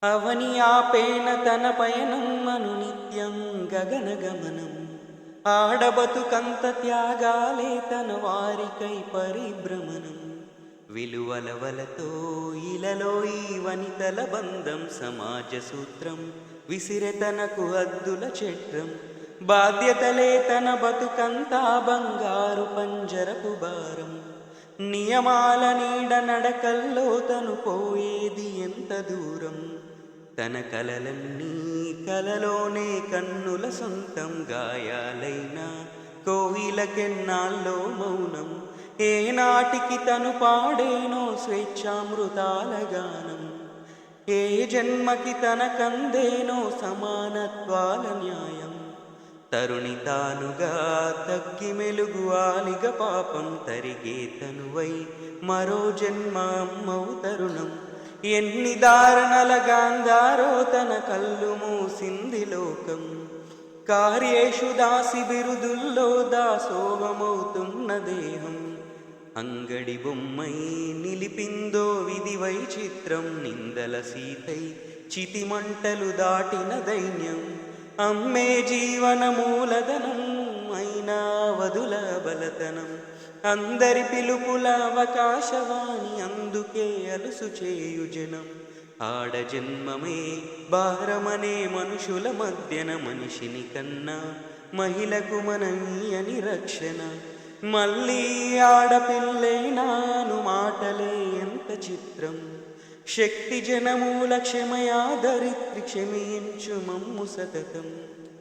అవని ఆపేన తన పయనం అను నిత్యం గగనగమనం. ఆడబతుకంత త్యాగాలే తన వారికై పరిభ్రమణం. విలువలవలతో ఇలలో ఈ వనితల బంధం సమాజ సూత్రం. విసిరె తనకు హద్దుల చట్రం. బాధ్యతలే తన బతుకంతా బంగారు పంజరపు భారం. నియమాల నీడ నడకల్లో తను పోయేది ఎంత దూరం. తన కలలన్నీ కలలోనే కన్నుల సొంతం. గాయాలైన కోయిలకెన్నాళ్ళో మౌనం. ఏనాటికి తను పాడేనో స్వేచ్ఛామృతాల గానం. ఏ జన్మకి తనకందేనో సమానత్వాల న్యాయం. తరుణి తానుగా తగ్గి మెలుగు ఆలిగ పాపం. తరిగే తనువై మరో జన్మ అమ్మవు తరుణం. ఎన్ని దారుణల గాంధారో తన కళ్ళు మూసింది లోకం. కార్యేషు దాసి బిరుదుల్లో దాసోహమవుతున్న దేహం. అంగడి బొమ్మై నిలిపిందో విధి వైచిత్రం. నిందల సీతై చితిమంటలు దాటిన దైన్యం. అమ్మే జీవన మూలధనం అయినా వదుల బలతనం. అందరి పిలుపుల అవకాశవాణి అందుకే అలుసు చేయు జనం. ఆడ జన్మమే భారమనే మనుషుల మధ్యన మనిషిని కన్నా మహిళకు మనీయని రక్షణ. మళ్ళీ ఆడపిల్లైనాను మాటలే ఎంత చిత్రం. శక్తి జనమూల క్షమయా ధరిత్రి క్షమించు మమ్ము సతతం.